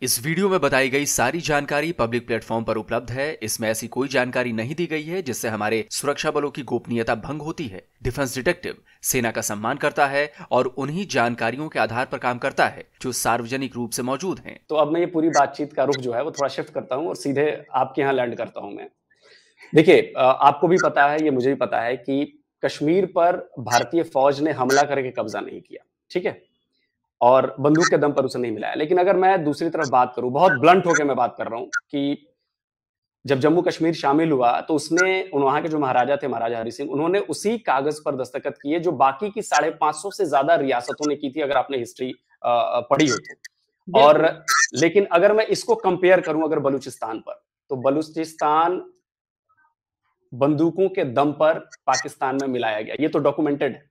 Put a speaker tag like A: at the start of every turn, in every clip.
A: इस वीडियो में बताई गई सारी जानकारी पब्लिक प्लेटफॉर्म पर उपलब्ध है। इसमें ऐसी कोई जानकारी नहीं दी गई है जिससे हमारे सुरक्षा बलों की गोपनीयता भंग होती है। डिफेंस डिटेक्टिव सेना का सम्मान करता है और उन्हीं जानकारियों के आधार पर काम करता है जो सार्वजनिक रूप से मौजूद हैं।
B: तो अब मैं ये पूरी बातचीत का रुख जो है वो थोड़ा शिफ्ट करता हूँ और सीधे आपके यहाँ लैंड करता हूँ मैं। देखिए, आपको भी पता है, ये मुझे भी पता है कि कश्मीर पर भारतीय फौज ने हमला करके कब्जा नहीं किया, ठीक है? और बंदूक के दम पर उसे नहीं मिलाया। लेकिन अगर मैं दूसरी तरफ बात करूँ, बहुत ब्लंट होके मैं बात कर रहा हूँ कि जब जम्मू कश्मीर शामिल हुआ तो उसने वहाँ के जो महाराजा थे, महाराजा हरि सिंह, उन्होंने उसी कागज पर दस्तखत किए जो बाकी की 550 से ज्यादा रियासतों ने की थी, अगर आपने हिस्ट्री पढ़ी हो तो। और लेकिन अगर मैं इसको कंपेयर करूं अगर बलूचिस्तान पर, तो बलूचिस्तान बंदूकों के दम पर पाकिस्तान में मिलाया गया, ये तो डॉक्यूमेंटेड है।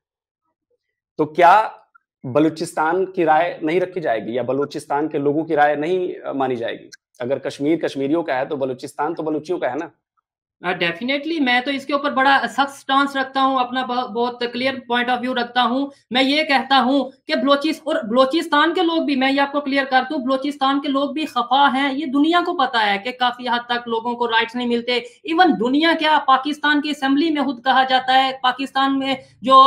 B: तो क्या बलूचिस्तान की राय नहीं रखी जाएगी या बलूचिस्तान के लोगों की राय नहीं मानी जाएगी? अगर कश्मीर कश्मीरियों का है तो बलूचिस्तान तो बलूचियों का है ना।
C: डेफिनेटली मैं तो इसके ऊपर बड़ा सख्त स्टांस रखता हूँ, अपना बहुत क्लियर पॉइंट ऑफ व्यू रखता हूँ। मैं ये कहता हूँ कि बलोचिस्तान के लोग भी, मैं ये आपको क्लियर करता हूँ, बलोचिस्तान के लोग भी खफा हैं। ये दुनिया को पता है कि काफी हद तक लोगों को राइट्स नहीं मिलते। इवन दुनिया क्या, पाकिस्तान की असेंबली में खुद कहा जाता है, पाकिस्तान में जो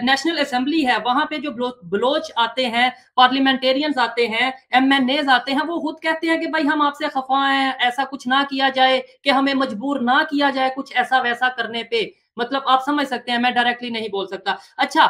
C: नेशनल असेंबली है वहां पे जो बलोच आते हैं, पार्लियामेंटेरियंस आते हैं, MNAs आते हैं, वो खुद कहते हैं कि भाई हम आपसे खफा हैं, ऐसा कुछ ना किया जाए, कि हमें मजबूर ना किया जाए कुछ ऐसा वैसा करने पे। मतलब आप समझ सकते हैं, मैं डायरेक्टली नहीं बोल सकता। अच्छा,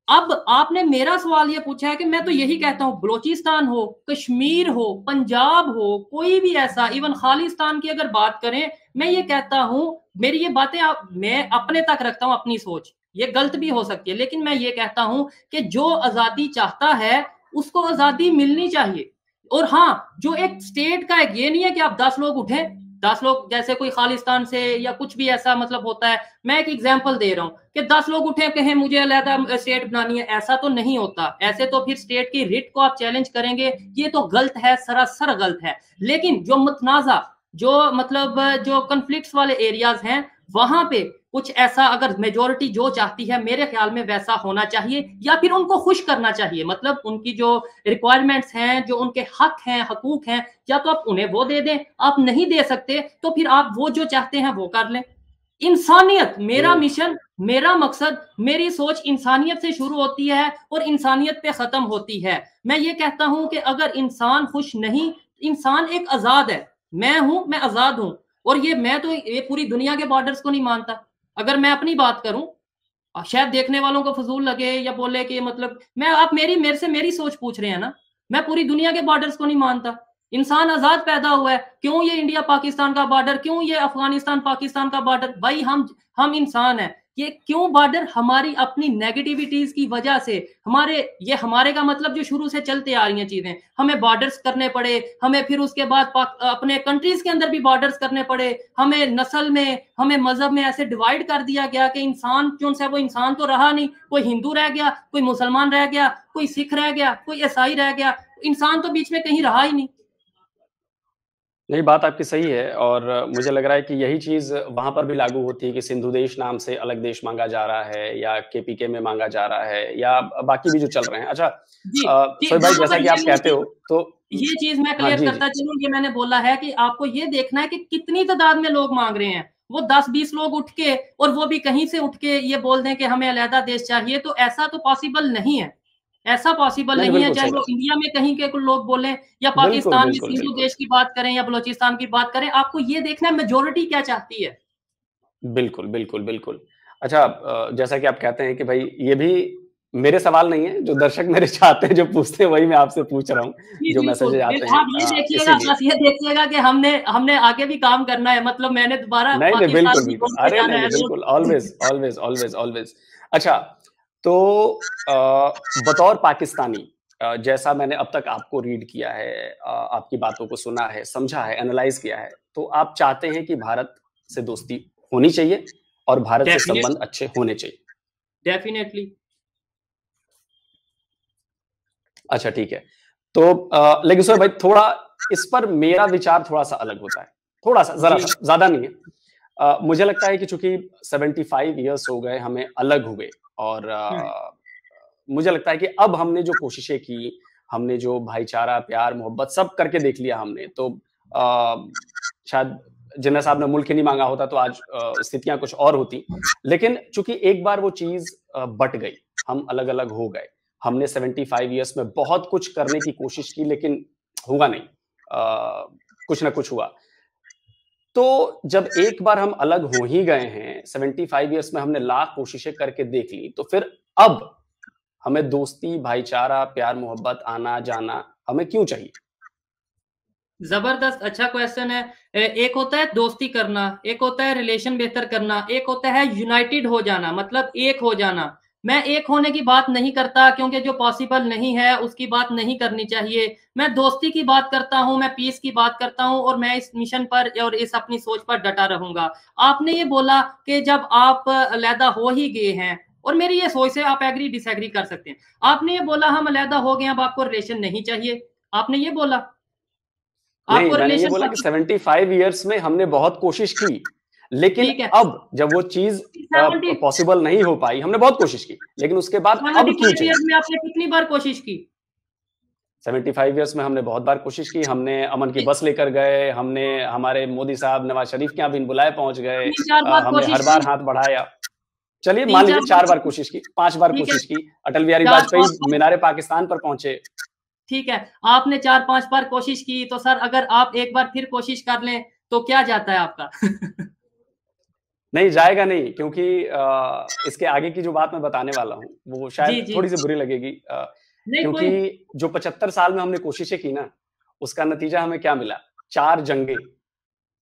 C: अब आपने मेरा सवाल ये पूछा है कि मैं तो यही कहता हूं, बलोचिस्तान हो, कश्मीर हो, पंजाब हो, कोई भी ऐसा, इवन खालिस्तान की अगर बात करें, मैं ये कहता हूं, मेरी ये बातें मैं अपने तक रखता हूं, अपनी सोच ये गलत भी हो सकती है, लेकिन मैं ये कहता हूं कि जो आजादी चाहता है उसको आजादी मिलनी चाहिए। और हाँ, जो एक स्टेट का एक ये नहीं है कि आप 10 लोग उठे, 10 लोग जैसे कोई खालिस्तान से या कुछ भी ऐसा मतलब होता है। मैं एक एग्जांपल दे रहा हूं कि 10 लोग उठे कहें मुझे अलग स्टेट बनानी है, ऐसा तो नहीं होता। ऐसे तो फिर स्टेट की रिट को आप चैलेंज करेंगे, ये तो गलत है, सरासर गलत है। लेकिन जो मतनाजा, जो मतलब जो कन्फ्लिक्ट्स वाले एरियाज हैं, वहां पे कुछ ऐसा अगर मेजोरिटी जो चाहती है, मेरे ख्याल में वैसा होना चाहिए, या फिर उनको खुश करना चाहिए। मतलब उनकी जो रिक्वायरमेंट्स हैं, जो उनके हक हैं, हकूक हैं, या तो आप उन्हें वो दे दें, आप नहीं दे सकते तो फिर आप वो जो चाहते हैं वो कर लें। इंसानियत मेरा मिशन, मेरा मकसद, मेरी सोच इंसानियत से शुरू होती है और इंसानियत पे खत्म होती है। मैं ये कहता हूं कि अगर इंसान खुश नहीं, इंसान एक आजाद है, मैं हूं, मैं आजाद हूं। और ये मैं तो ये पूरी दुनिया के बॉर्डर्स को नहीं मानता। अगर मैं अपनी बात करूं, शायद देखने वालों को फजूल लगे या बोले कि मतलब मैं, आप मेरे से मेरी सोच पूछ रहे हैं ना, मैं पूरी दुनिया के बॉर्डर्स को नहीं मानता। इंसान आजाद पैदा हुआ है, क्यों ये इंडिया पाकिस्तान का बॉर्डर, क्यों ये अफगानिस्तान पाकिस्तान का बॉर्डर? भाई हम इंसान हैं। ये क्यों बॉर्डर? हमारी अपनी नेगेटिविटीज की वजह से, हमारे का मतलब जो शुरू से चलते आ रही हैं चीजें, हमें बॉर्डर्स करने पड़े, हमें फिर उसके बाद अपने कंट्रीज के अंदर भी बॉर्डर्स करने पड़े, हमें नस्ल में, हमें मजहब में ऐसे डिवाइड कर दिया गया कि इंसान जो है वो इंसान तो रहा नहीं। कोई हिंदू रह गया, कोई मुसलमान रह गया, कोई सिख रह गया, कोई ईसाई रह गया, इंसान तो बीच में कहीं रहा ही नहीं।
B: नहीं, बात आपकी सही है और मुझे लग रहा है कि यही चीज़ वहाँ पर भी लागू होती है कि सिंधु देश नाम से अलग देश माँगा जा रहा है या KPK में माँगा जा रहा है या बाकी भी जो चल रहे हैं। अच्छा,
C: जी,
B: सोहेब भाई, जैसा कि आप कहते हो तो
C: ये चीज मैं
B: हाँ,
C: क्लियर
B: जी,
C: करता
B: जी।
C: चलूं। ये मैंने बोला है कि आपको ये देखना है कि कितनी तादाद में लोग मांग रहे हैं। वो 10-20 लोग उठ के, और वो भी कहीं से उठ के ये बोल दें कि हमें अलहदा देश चाहिए, तो ऐसा तो पॉसिबल नहीं है। ऐसा पॉसिबल
B: नहीं, नहीं,
C: नहीं है,
B: बिल्कुल
C: चाहे
B: सही
C: वो
B: बात।
C: इंडिया में कहीं के कुछ लोग बोले या
B: बिल्कुल,
C: पाकिस्तान में
B: बिल्कुल,
C: सिंधु
B: बिल्कुल।
C: देश की बात करें या बलूचिस्तान की बात करें, आपको ये देखना है मेजोरिटी क्या चाहती है।
B: बिल्कुल, बिल्कुल, बिल्कुल। अच्छा, जैसा कि आप कहते हैं कि भाई ये भी मेरे सवाल नहीं है, जो दर्शक मेरे चाहते हैं, जो पूछते हैं, वही मैं आपसे पूछ रहा हूँ,
C: जी,
B: जो
C: बिल्कुल।
B: मैसेजेज़ आते हैं
C: आप ये देखिएगा,
B: इसीलिए।
C: बस ये देखिएगा कि हमने हमने आगे भी काम करना है। मतलब मैंने दोबारा
B: नहीं, नहीं,
C: पाकिस्तान
B: बिल्कुल,
C: भी
B: बिल्कुल।
C: घूम के
B: अरे
C: जाना
B: नहीं,
C: है
B: नहीं, बिल्कुल, ऑलवेज़,
C: रोज़।
B: Always, always, always. अच्छा, तो बतौर पाकिस्तानी, जैसा मैंने अब तक आपको रीड किया है, आपकी बातों को सुना है, समझा है, एनालाइज़ किया है, तो आप चाहते हैं कि भारत से दोस्ती होनी चाहिए और भारत से संबंध
C: डेफिनेटली,
B: अच्छे होने चाहिए।
C: डेफिनेटली।
B: अच्छा, ठीक है। तो लेकिन सोहेब भाई, थोड़ा इस पर मेरा विचार थोड़ा-सा अलग होता है। थोड़ा-सा,
C: जी।
B: ज़रा-सा, ज़्यादा नहीं है। मुझे लगता है कि चूँकि 75 इयर्स हो गए हमें अलग हुए और
C: हम्म।
B: मुझे लगता है कि अब हमने जो कोशिशें की, हमने जो भाईचारा, प्यार, मोहब्बत सब करके देख लिया हमने। तो शायद जिन्ना साहब ने मुल्क ही नहीं मांगा होता तो आज स्थितियां कुछ और होती। लेकिन चूंकि एक बार वो चीज बट गई, हम अलग अलग हो गए, हमने 75 ईयर्स में बहुत कुछ करने की कोशिश की लेकिन हुआ नहीं, कुछ ना कुछ हुआ। तो जब एक बार हम अलग हो ही गए हैं, 75 ईयर्स में हमने लाख कोशिशें करके देख ली, तो फिर अब हमें दोस्ती, भाईचारा, प्यार, मोहब्बत, आना जाना हमें क्यों चाहिए?
C: जबरदस्त, अच्छा क्वेश्चन है। एक होता है दोस्ती करना, एक होता है रिलेशन बेहतर करना, एक होता है यूनाइटेड हो जाना, मतलब एक हो जाना। मैं एक होने की बात नहीं करता क्योंकि जो पॉसिबल नहीं है उसकी बात नहीं करनी चाहिए। मैं दोस्ती की बात करता हूं, मैं पीस की बात करता हूं, और मैं इस मिशन पर और इस अपनी सोच पर डटा रहूंगा। आपने ये बोला कि जब आप अलहदा हो ही गए हैं, और मेरी ये सोच से आप एग्री डिसएग्री कर सकते हैं। आपने ये बोला हम अलहदा हो गए, अब आपको रिलेशन नहीं चाहिए, आपने ये बोला।
B: नहीं,
C: आपको
B: मैंने ये
C: रिलेशन
B: बोला कि 75 ईयर्स में हमने बहुत कोशिश की, लेकिन
C: ठीक है।
B: अब जब वो चीज
C: 70
B: पॉसिबल नहीं हो पाई, हमने बहुत कोशिश की, लेकिन उसके बाद अब क्यों
C: 75
B: चाहिए?
C: ईयर्स में आपने कितनी बार कोशिश की?
B: 75 ईयर्स में हमने बहुत बार कोशिश की। हमने अमन की बस लेकर गए, हमने हमारे मोदी साहब नवाज शरीफ के यहाँ बिन बुलाए पहुंच गए,
C: 3-4 बार
B: हमने
C: कोशिश
B: हर बार
C: की,
B: हाथ बढ़ाया। चलिए मान
C: 3-4
B: लीजिए 4 बार कोशिश की, 5 बार
C: ठीक है।
B: कोशिश की, अटल बिहारी
C: 4-5
B: वाजपेयी मीनारे पाकिस्तान पर पहुंचे।
C: ठीक है, आपने 4-5 बार कोशिश की, तो सर अगर आप एक बार फिर कोशिश कर लें तो क्या जाता है आपका?
B: नहीं जाएगा नहीं, क्योंकि इसके आगे की जो बात मैं बताने वाला हूँ वो
C: जी,
B: शायद
C: जी।
B: थोड़ी सी बुरी लगेगी,
C: नहीं कोई
B: क्योंकि जो 75 साल में हमने कोशिशें की ना, उसका नतीजा हमें क्या मिला? 4 जंगें।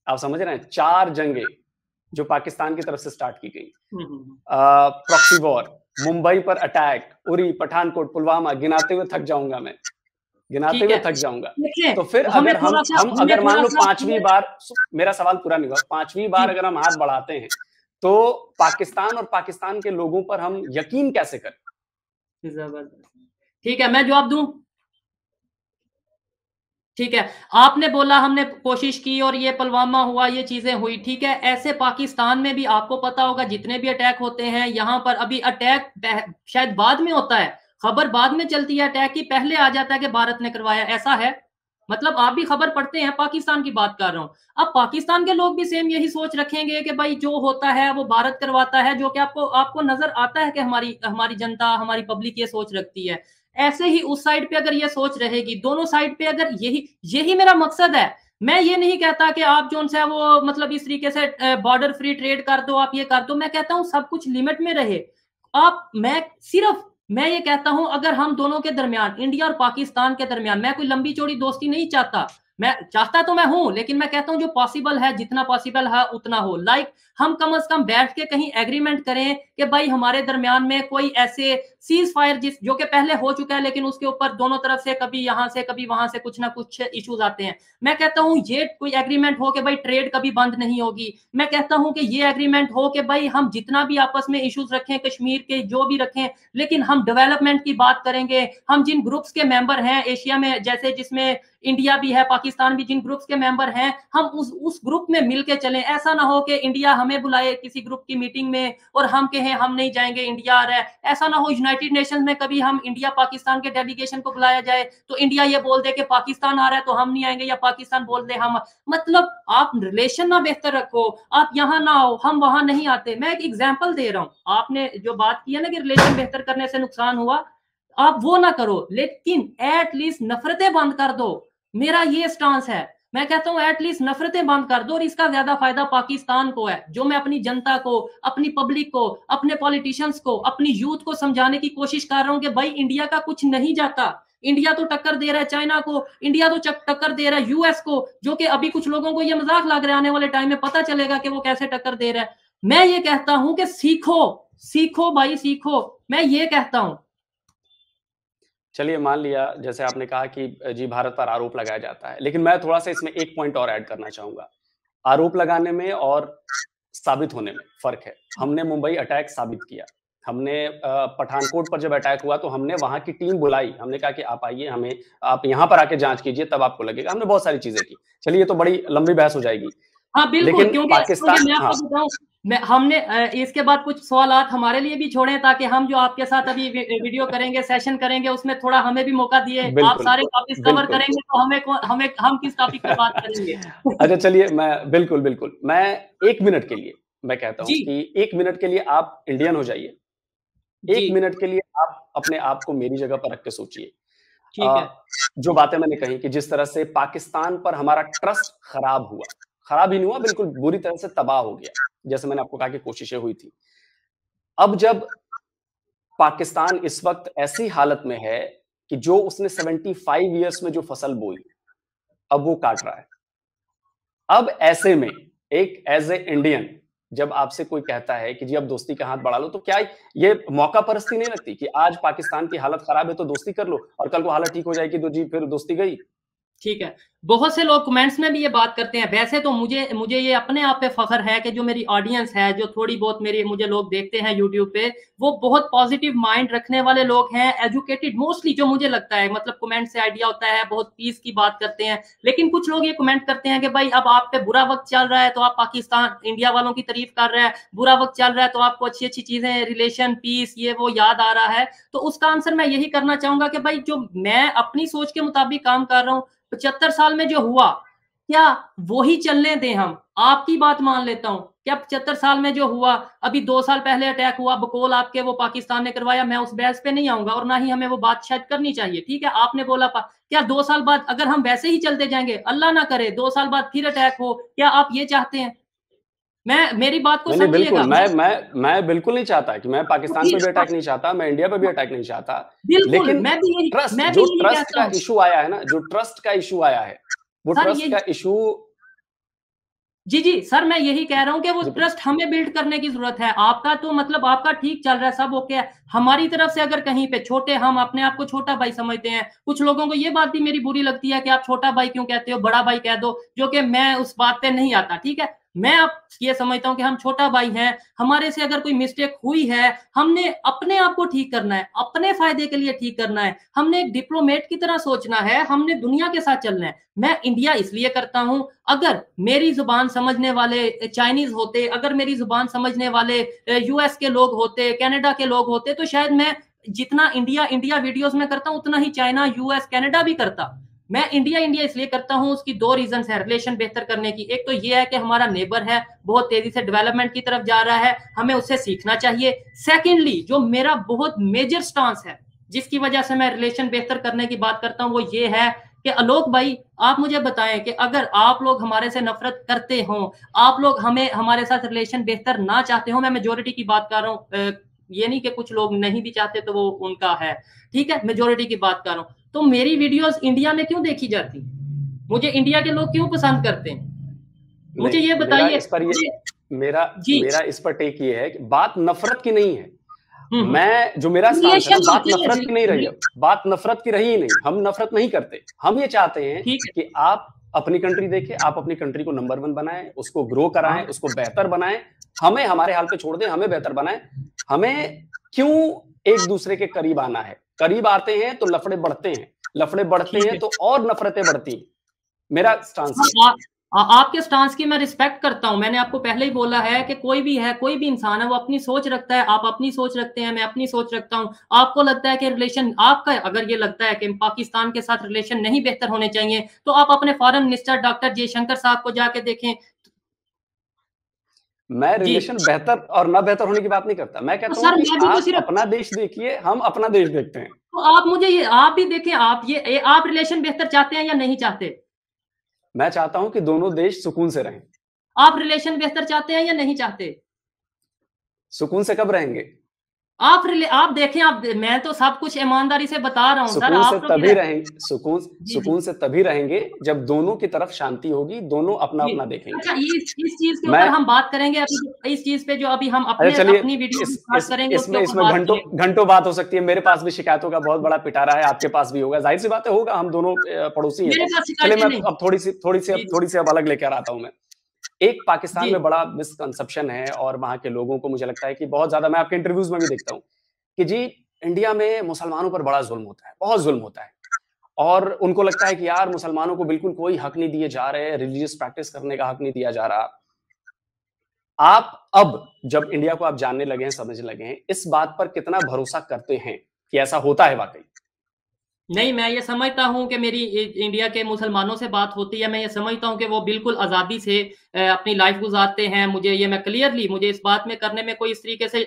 B: आप समझ रहे हैं? 4 जंगें जो पाकिस्तान की तरफ से स्टार्ट की गई। प्रॉक्सी वॉर, मुंबई पर अटैक, उरी, पठानकोट, पुलवामा, गिनाते हुए थक जाऊंगा मैं, गिनाते
C: ठीक
B: हुए
C: है।
B: थक जाऊंगा।
C: देखिए,
B: तो फिर
C: हमें
B: अगर हम
C: थोड़ा-सा
B: हम
C: हमें
B: अगर मान लो
C: थोड़ा-सा
B: 5वीं बार, मेरा सवाल पूरा नहीं हुआ, 5वीं बार
C: जी।
B: अगर हम हाथ बढ़ाते हैं, तो पाकिस्तान और पाकिस्तान के लोगों पर हम यकीन कैसे करें?
C: जबरदस्त। ठीक है, मैं जवाब दूं? ठीक है, आपने बोला हमने कोशिश की और ये पुलवामा हुआ, ये चीजें हुई, ठीक है। ऐसे पाकिस्तान में भी आपको पता होगा जितने भी अटैक होते हैं, यहाँ पर अभी अटैक शायद बाद में होता है, खबर बाद में चलती है अटैक की, पहले आ जाता है कि भारत ने करवाया, ऐसा है। मतलब आप भी खबर पढ़ते हैं, पाकिस्तान की बात कर रहा हूं। अब पाकिस्तान के लोग भी सेम यही सोच रखेंगे कि भाई जो होता है वो भारत करवाता है, जो कि आपको आपको नजर आता है कि हमारी हमारी जनता, हमारी पब्लिक ये सोच रखती है। ऐसे ही उस साइड पे अगर ये सोच रहेगी, दोनों साइड पे अगर यही यही मेरा मकसद है। मैं ये नहीं कहता कि आप जो है वो मतलब इस तरीके से बॉर्डर फ्री ट्रेड कर दो, आप ये कर दो। मैं कहता हूं सब कुछ लिमिट में रहे। मैं ये कहता हूं अगर हम दोनों के दरमियान, इंडिया और पाकिस्तान के दरमियान, मैं कोई लंबी चौड़ी दोस्ती नहीं चाहता, मैं चाहता तो मैं हूं, लेकिन मैं कहता हूं जो पॉसिबल है, जितना पॉसिबल है उतना हो। हम कम से कम बैठ के कहीं एग्रीमेंट करें कि भाई हमारे दरमियान में कोई ऐसे सीज फायर जो कि पहले हो चुका है, लेकिन उसके ऊपर दोनों तरफ से कभी यहां से कभी वहां से कुछ ना कुछ इश्यूज आते हैं। मैं कहता हूं ये कोई एग्रीमेंट हो कि भाई ट्रेड कभी बंद नहीं होगी। मैं कहता हूं कि ये एग्रीमेंट हो कि भाई हम जितना भी आपस में इश्यूज रखें, कश्मीर के जो भी रखें, लेकिन हम डेवलपमेंट की बात करेंगे। हम जिन ग्रुप्स के मेंबर हैं एशिया में, जैसे जिसमें इंडिया भी है, पाकिस्तान भी, जिन ग्रुप्स के मेंबर हैं, हम उस ग्रुप में मिलके चलें। ऐसा ना हो कि इंडिया हमें बुलाए किसी ग्रुप की मीटिंग में और हम कहें हम नहीं जाएंगे, इंडिया आ रहा है। ऐसा ना हो यूनाइटेड नेशंस में कभी हम इंडिया पाकिस्तान के डेलीगेशन को बुलाया जाए तो इंडिया ये बोल दे कि पाकिस्तान आ रहा है तो हम नहीं आएंगे, या पाकिस्तान बोल दे हम। मतलब आप रिलेशन ना बेहतर रखो, आप यहाँ ना आओ, हम वहां नहीं आते। मैं एक एग्जाम्पल दे रहा हूं। आपने जो बात की है ना कि रिलेशन बेहतर करने से नुकसान हुआ, आप वो ना करो, लेकिन एटलीस्ट नफरतें बंद कर दो। मेरा ये स्टांस है। मैं कहता हूं एटलीस्ट नफरतें बंद कर दो, और इसका ज्यादा फायदा पाकिस्तान को है। जो मैं अपनी जनता को, अपनी पब्लिक को, अपने पॉलिटिशियंस को, अपनी यूथ को समझाने की कोशिश कर रहा हूं कि भाई इंडिया का कुछ नहीं जाता। इंडिया तो टक्कर दे रहा है चाइना को, इंडिया तो टक्कर दे रहा है यूएस को, जो कि अभी कुछ लोगों को ये मजाक लग रहा है, आने वाले टाइम में पता चलेगा कि वो कैसे टक्कर दे रहा है। मैं ये कहता हूं कि सीखो, सीखो भाई सीखो, मैं ये कहता हूं।
B: चलिए मान लिया, जैसे आपने कहा कि जी भारत पर आरोप लगाया जाता है, लेकिन मैं थोड़ा सा इसमें एक पॉइंट और ऐड करना चाहूंगा। आरोप लगाने में और साबित होने में फर्क है। हमने मुंबई अटैक साबित किया, हमने पठानकोट पर जब अटैक हुआ तो हमने वहां की टीम बुलाई, हमने कहा कि आप आइए, हमें आप यहाँ पर आके जांच कीजिए, तब आपको लगेगा। हमने बहुत सारी चीजें की। चलिए ये तो बड़ी लंबी बहस हो जाएगी।
C: हाँ बिल्कुल,
B: लेकिन
C: क्योंकि
B: पाकिस्तान,
C: मैं
B: हाँ
C: आपको बताऊं, हमने इसके बाद कुछ सवालात हमारे लिए भी छोड़े ताकि हम जो आपके साथ अभी वीडियो करेंगे, सेशन करेंगे, उसमें थोड़ा हमें भी मौका दिए। आप सारे टॉपिक्स कवर करेंगे तो हम किस टॉपिक पे बात करेंगे?
B: अच्छा चलिए, मैं बिल्कुल मैं 1 मिनट के लिए मैं कहता हूँ कि 1 मिनट के लिए आप इंडियन हो जाइए। 1 मिनट के लिए आप अपने आप को मेरी जगह पर रख के सोचिए।
C: ठीक है।
B: जो बातें मैंने कही कि जिस तरह से पाकिस्तान पर हमारा ट्रस्ट खराब हुआ, खराब ही नहीं हुआ, बिल्कुल बुरी तरह से तबाह हो गया। जैसे मैंने आपको कहा कि कोशिशें हुई थी। अब जब पाकिस्तान इस वक्त ऐसी हालत में है कि जो उसने 75 इयर्स में जो फसल बोई, अब वो काट रहा है। अब ऐसे में एक एज ए इंडियन जब आपसे कोई कहता है कि जी अब दोस्ती का हाथ बढ़ा लो, तो क्या ये मौका परस्ती नहीं लगती कि आज पाकिस्तान की हालत खराब है तो दोस्ती कर लो और कल को हालत ठीक हो जाएगी तो जी फिर दोस्ती गई।
C: ठीक है। बहुत से लोग कमेंट्स में भी ये बात करते हैं। वैसे तो मुझे ये अपने आप पे फख्र है कि जो मेरी ऑडियंस है, जो थोड़ी बहुत मुझे लोग देखते हैं यूट्यूब पे, वो बहुत पॉजिटिव माइंड रखने वाले लोग हैं, एजुकेटेड मोस्टली, जो मुझे लगता है। मतलब कमेंट से आइडिया होता है, बहुत पीस की बात करते हैं। लेकिन कुछ लोग ये कमेंट करते हैं कि भाई अब आप पे बुरा वक्त चल रहा है तो आप पाकिस्तान इंडिया वालों की तारीफ कर रहे हैं, बुरा वक्त चल रहा है तो आपको अच्छी अच्छी चीजें, रिलेशन, पीस, ये वो याद आ रहा है। तो उसका आंसर मैं यही करना चाहूंगा कि भाई जो मैं अपनी सोच के मुताबिक काम कर रहा हूँ, 75 साल में जो हुआ, क्या वही चलने दें हम? आपकी बात मान लेता हूं, क्या 75 साल में जो हुआ, अभी 2 साल पहले अटैक हुआ बकोल आपके, वो पाकिस्तान ने करवाया, मैं उस बहस पे नहीं आऊंगा और ना ही हमें वो बात शायद करनी चाहिए। ठीक है, आपने बोला क्या 2 साल बाद अगर हम वैसे ही चलते जाएंगे, अल्लाह ना करे 2 साल बाद फिर अटैक हो, क्या आप ये चाहते हैं? मेरी बात को समझिएगा।
B: मैं बिल्कुल नहीं चाहता कि मैं पाकिस्तान पे भी अटैक नहीं चाहता, मैं इंडिया पे भी अटैक नहीं चाहता।
C: बिल्कुल,
B: लेकिन जो ट्रस्ट का इशू आया है ना, जो ट्रस्ट का इशू आया है, वो ट्रस्ट का इशू।
C: जी सर, मैं यही कह रहा हूं कि वो ट्रस्ट हमें बिल्ड करने की जरूरत है। आपका तो मतलब आपका ठीक चल रहा है, सब ओके है। हमारी तरफ से अगर कहीं पे छोटे, हम अपने आप को छोटा भाई समझते हैं। कुछ लोगों को ये बात भी मेरी बुरी लगती है कि आप छोटा भाई क्यों कहते हो, बड़ा भाई कह दो, जो कि मैं उस बात पे नहीं आता। ठीक है, मैं अब ये समझता हूं कि हम छोटा भाई हैं, हमारे से अगर कोई मिस्टेक हुई है, हमने अपने आप को ठीक करना है, अपने फायदे के लिए ठीक करना है। हमने एक डिप्लोमेट की तरह सोचना है, हमने दुनिया के साथ चलना है। मैं इंडिया इसलिए करता हूं, अगर मेरी जुबान समझने वाले चाइनीज होते, अगर मेरी जुबान समझने वाले यूएस के लोग होते, कनाडा के लोग होते, तो शायद मैं जितना इंडिया वीडियोस में करता हूं, उतना ही चाइना, यूएस, कनाडा भी करता। मैं इंडिया इसलिए करता हूं, उसकी 2 रीजन है रिलेशन बेहतर करने की। एक तो ये है कि हमारा नेबर है, बहुत तेजी से डेवलपमेंट की तरफ जा रहा है, हमें उससे सीखना चाहिए। सेकेंडली, जो मेरा बहुत मेजर स्टांस है, जिसकी वजह से मैं रिलेशन बेहतर करने की बात करता हूं, वो ये है कि आलोक भाई, आप मुझे बताएं कि अगर आप लोग हमारे से नफरत करते हो, आप लोग हमारे साथ रिलेशन बेहतर ना चाहते हो, मैं मेजोरिटी की बात कर रहा हूँ, ये नहीं कि कुछ लोग नहीं भी चाहते तो वो उनका है, ठीक है, मेजोरिटी की बात कर रहा हूँ, तो मेरी वीडियोस इंडिया में क्यों देखी जाती? मुझे इंडिया के लोग क्यों पसंद करते हैं? मुझे ये बताइए।
B: मेरा इस पर टेक ये है कि बात नफरत की नहीं है। मैं जो मेरा स्टांस है, बात नफरत की नहीं रही है, बात नफरत की रही ही नहीं। हम नफरत नहीं करते, हम ये चाहते हैं कि आप अपनी कंट्री देखें, आप अपनी कंट्री को नंबर 1 बनाएं, उसको ग्रो कराएं, उसको बेहतर बनाएं। हमें हमारे हाल पे छोड़ दें, हमें बेहतर बनाएं। हमें क्यों एक दूसरे के करीब आना है? करीब आते हैं तो लफड़े बढ़ते हैं, लफड़े बढ़ते हैं तो और नफरतें बढ़ती हैं। मेरा स्टांस है।
C: आपके स्टांस की मैं रिस्पेक्ट करता हूं। मैंने आपको पहले ही बोला है कि कोई भी इंसान है, वो अपनी सोच रखता है। आप अपनी सोच रखते हैं, मैं अपनी सोच रखता हूं। आपको लगता है कि रिलेशन आपका, अगर ये लगता है कि पाकिस्तान के साथ रिलेशन नहीं बेहतर होने चाहिए, तो आप अपने फॉरेन मिनिस्टर डॉक्टर जयशंकर साहब को जाके देखें।
B: मैं रिलेशन बेहतर और ना बेहतर होने की बात नहीं करता। मैं कहता हूं कि आप अपना देश देखिए, हम अपना देश देखते हैं।
C: तो आप मुझे आप भी देखें, आप रिलेशन बेहतर चाहते हैं या नहीं चाहते?
B: मैं चाहता हूं कि दोनों देश सुकून से रहें।
C: आप रिलेशन बेहतर चाहते हैं या नहीं चाहते?
B: सुकून से कब रहेंगे?
C: आप देखें, मैं तो सब कुछ ईमानदारी से बता रहा हूं सर। आप
B: तभी रहेंगे, सुकून से तभी रहेंगे जब दोनों की तरफ शांति होगी, दोनों अपना अपना देखेंगे।
C: अच्छा, इस चीज के ऊपर हम बात करेंगे अभी, इस चीज पे जो अभी हम अपनी वीडियो बात करेंगे,
B: इसमें घंटों बात हो सकती है। मेरे पास भी शिकायतों का बहुत बड़ा पिटारा है, आपके पास भी होगा, जाहिर सी बात है, होगा। हम दोनों पड़ोसी हैं। चलिए, मैं अब थोड़ी सी अलग लेकर आता हूं। मैं एक पाकिस्तान में बड़ा मिसकंसेप्शन है और वहां के लोगों को, मुझे लगता है कि बहुत ज्यादा, मैं आपके इंटरव्यूज में भी देखता हूं कि जी इंडिया में मुसलमानों पर बड़ा जुल्म होता है, बहुत जुल्म होता है, और उनको लगता है कि यार मुसलमानों को बिल्कुल कोई हक नहीं दिए जा रहे, रिलीजियस प्रैक्टिस करने का हक नहीं दिया जा रहा। आप अब जब इंडिया को आप जानने लगे हैं, समझने लगे हैं, इस बात पर कितना भरोसा करते हैं कि ऐसा होता है वाकई?
C: नहीं, मैं ये समझता हूँ कि मेरी इंडिया के मुसलमानों से बात होती है, मैं ये समझता हूँ कि वो बिल्कुल आज़ादी से अपनी लाइफ गुज़ारते हैं। मुझे इस बात में करने में कोई इस तरीके से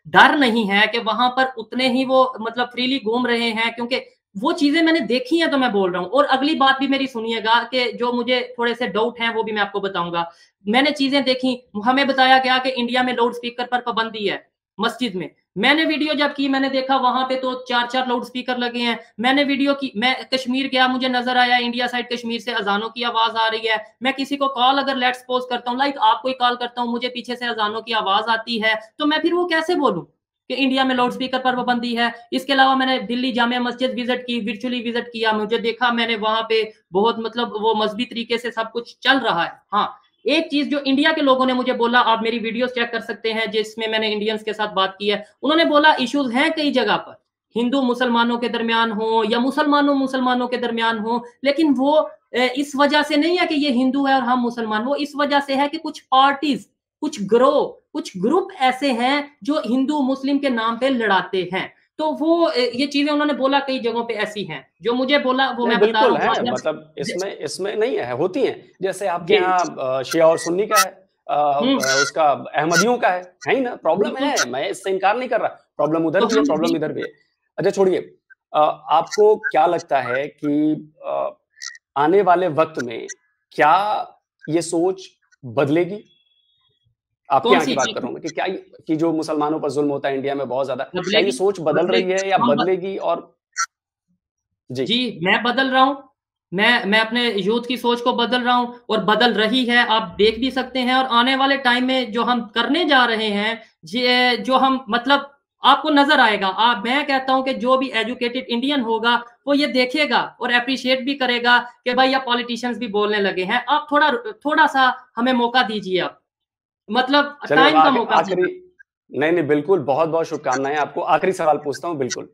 C: डर नहीं है कि वहाँ पर उतने ही वो मतलब फ्रीली घूम रहे हैं, क्योंकि वो चीज़ें मैंने देखी हैं, तो मैं बोल रहा हूँ। और अगली बात भी मेरी सुनिएगा कि जो मुझे थोड़े से डाउट हैं, वो भी मैं आपको बताऊँगा। मैंने चीज़ें देखी, हमें बताया गया कि इंडिया में लाउड स्पीकर पर पाबंदी है, मस्जिद में। मैंने वीडियो जब की, मैंने देखा वहां पे तो 4-4 लाउड स्पीकर लगे हैं। मैंने वीडियो की, मैं कश्मीर गया, मुझे नजर आया इंडिया साइड कश्मीर से अजानों की आवाज आ रही है। मैं किसी को कॉल अगर लेट्स सपोज करता हूँ, लाइक आपको ही कॉल करता हूँ, मुझे पीछे से अजानों की आवाज आती है, तो मैं फिर वो कैसे बोलूं कि इंडिया में लाउड स्पीकर पर पाबंदी है। इसके अलावा मैंने दिल्ली जामिया मस्जिद विजिट की, वर्चुअली विजिट किया, मुझे देखा मैंने वहां पे बहुत मतलब वो मजहबी तरीके से सब कुछ चल रहा है। हाँ, एक चीज जो इंडिया के लोगों ने मुझे बोला, आप मेरी वीडियोस चेक कर सकते हैं जिसमें मैंने इंडियंस के साथ बात की है, उन्होंने बोला इश्यूज हैं कई जगह पर, हिंदू मुसलमानों के दरमियान हो या मुसलमानों के दरमियान हो, लेकिन वो इस वजह से नहीं है कि ये हिंदू है और हम मुसलमान, वो इस वजह से है कि कुछ पार्टीज, कुछ ग्रोह, कुछ ग्रुप ऐसे हैं जो हिंदू मुस्लिम के नाम पे लड़ाते हैं। तो वो ये चीजें उन्होंने बोला कई जगहों पे ऐसी हैं, जो मुझे बोला वो
B: नहीं,
C: मैं बता
B: बिल्कुल
C: रहा
B: है,
C: हूँ।
B: मतलब इसमें नहीं है, होती हैं। जैसे आपके
C: जी,
B: यहाँ शिया और सुन्नी का है, उसका अहमदियों का है ही ना? प्रॉब्लम
C: बिल्कुल।
B: है, मैं इससे इनकार नहीं कर रहा। प्रॉब्लम उधर
C: तो
B: भी है,
C: हम
B: प्रॉब्लम इधर भी है। अच्छा छोड़िए, आपको क्या लगता है कि आने वाले वक़्त में क्या ये सोच बदलेगी? आपके
C: कौन
B: यहाँ की
C: सी
B: बात कर
C: चीज
B: रहा हूँ मैं कि क्या ये कि जो मुसलमानों पर ज़ुल्म होता है इंडिया में बहुत ज़्यादा, क्या ये
C: बदलेगी?
B: सोच बदल रही
C: बदलेगी
B: है या
C: हम
B: बदलेगी? और जी,
C: जी, मैं बदल रहा हूँ। मैं अपने यूथ की सोच को बदल रहा हूँ और बदल रही है, आप देख भी सकते हैं। और आने वाले टाइम में जो हम करने जा रहे हैं, जे जो हम मतलब आपको नज़र आएगा। मैं कहता हूँ कि जो भी एजुकेटेड इंडियन होगा, वो ये देखेगा और एप्रिशिएट भी करेगा कि भाई अब पॉलिटिशियंस भी बोलने लगे हैं। आप थोड़ा-सा हमें मौका दीजिए आप। मतलब
B: चलिए अब
C: टाइम का मौका
B: आखिरी,
C: दीजिए।
B: नहीं, नहीं, बिल्कुल, बहुत-बहुत शुभकामनाएँ आपको। आखिरी सवाल पूछता हूँ, बिल्कुल।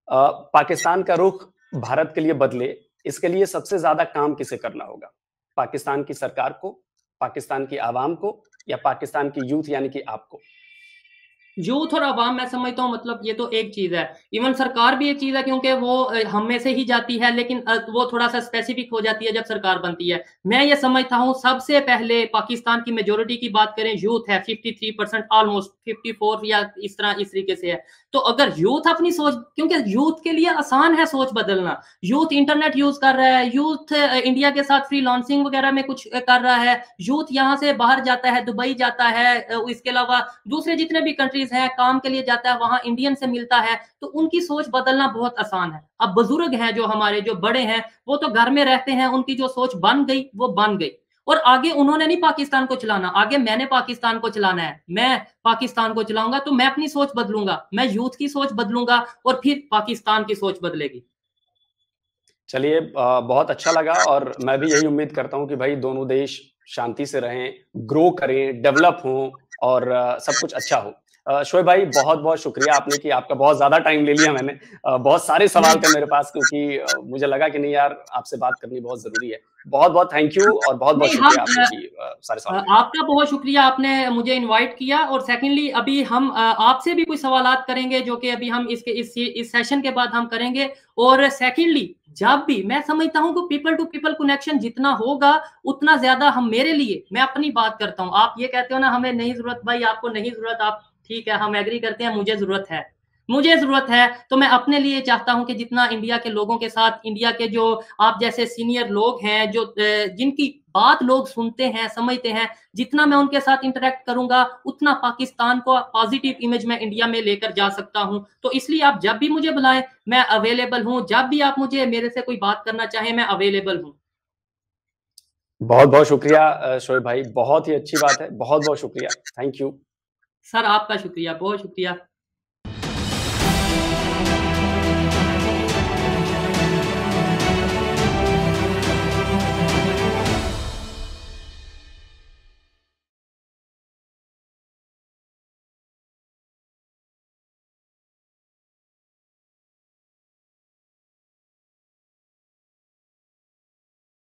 B: पाकिस्तान का रुख भारत के लिए बदले, इसके लिए सबसे ज़्यादा काम किसे करना होगा? पाकिस्तान की सरकार को, पाकिस्तान की आवाम को या पाकिस्तान की यूथ यानी कि आपको?
C: यूथ और अवाम मैं समझता हूँ मतलब ये तो एक चीज़ है। इवन सरकार भी एक चीज़ है, क्योंकि वो हम में से ही जाती है, लेकिन वो थोड़ा-सा स्पेसिफिक हो जाती है जब सरकार बनती है। मैं ये समझता हूँ सबसे पहले पाकिस्तान की मेजॉरिटी की बात करें, यूथ है 53% ऑलमोस्ट 54 या इस तरीके से है। तो अगर यूथ अपनी सोच, क्योंकि यूथ के लिए आसान है सोच बदलना। यूथ इंटरनेट यूज़ कर रहा है, यूथ इंडिया के साथ फ्रीलांसिंग वगैरह में कुछ कर रहा है, यूथ यहाँ से बाहर जाता है, दुबई जाता है, इसके अलावा दूसरे जितने भी कंट्रीज हैं काम के लिए जाता है, वहां इंडियन से मिलता है, तो उनकी सोच बदलना बहुत आसान है। अब बुजुर्ग हैं जो हमारे, जो बड़े हैं, वो तो घर में रहते हैं, उनकी जो सोच बन गई वो बन गई। और आगे उन्होंने नहीं पाकिस्तान को चलाना, आगे मैंने पाकिस्तान को चलाना है। मैं पाकिस्तान को चलाऊंगा तो मैं अपनी सोच बदलूंगा, मैं यूथ की सोच बदलूंगा और फिर पाकिस्तान की सोच बदलेगी।
B: चलिए, बहुत अच्छा लगा और मैं भी यही उम्मीद करता हूँ कि भाई दोनों देश शांति से रहें, ग्रो करें, डेवलप हों और सब कुछ अच्छा हो। शोएब भाई, बहुत-बहुत शुक्रिया आपने, कि आपका बहुत ज़्यादा टाइम ले लिया मैंने। बहुत सारे सवाल थे मेरे पास, क्योंकि मुझे लगा कि नहीं यार, आपसे बात करनी बहुत ज़रूरी है। बहुत-बहुत थैंक यू और बहुत-बहुत
C: नहीं,
B: शुक्रिया आपने कि सारे सवालों के लिए।
C: आपका बहुत शुक्रिया, आपने मुझे इनवाइट किया। और सेकंडली अभी हम आपसे भी कुछ सवालात करेंगे, जो कि अभी हम इस सेशन के बाद हम करेंगे। और सेकंडली जब भी मैं समझता हूं कि पीपल टू पीपल कनेक्शन जितना होगा, उतना ज्यादा हम, मेरे लिए, मैं अपनी बात करता हूं, आप ये कहते हो ना हमें नहीं जरूरत, भाई आपको नहीं जरूरत, आप ठीक है, हम एग्री करते हैं, मुझे जरूरत है। तो मैं अपने लिए चाहता हूं कि जितना इंडिया के लोगों के साथ, इंडिया के जो आप जैसे सीनियर लोग हैं, जो जिनकी बात लोग सुनते हैं, समझते हैं, जितना मैं उनके साथ इंटरेक्ट करूंगा, उतना पाकिस्तान को पॉजिटिव इमेज में इंडिया में लेकर जा सकता हूं। तो इसलिए आप जब भी मुझे बुलाएं, मैं अवेलेबल हूं। जब भी आप मुझे मेरे से कोई बात करना चाहें, मैं अवेलेबल हूं।
B: बहुत-बहुत शुक्रिया शोएब भाई, बहुत ही अच्छी बात है। बहुत-बहुत शुक्रिया। Thank you.
C: सर आपका शुक्रिया, बहुत शुक्रिया।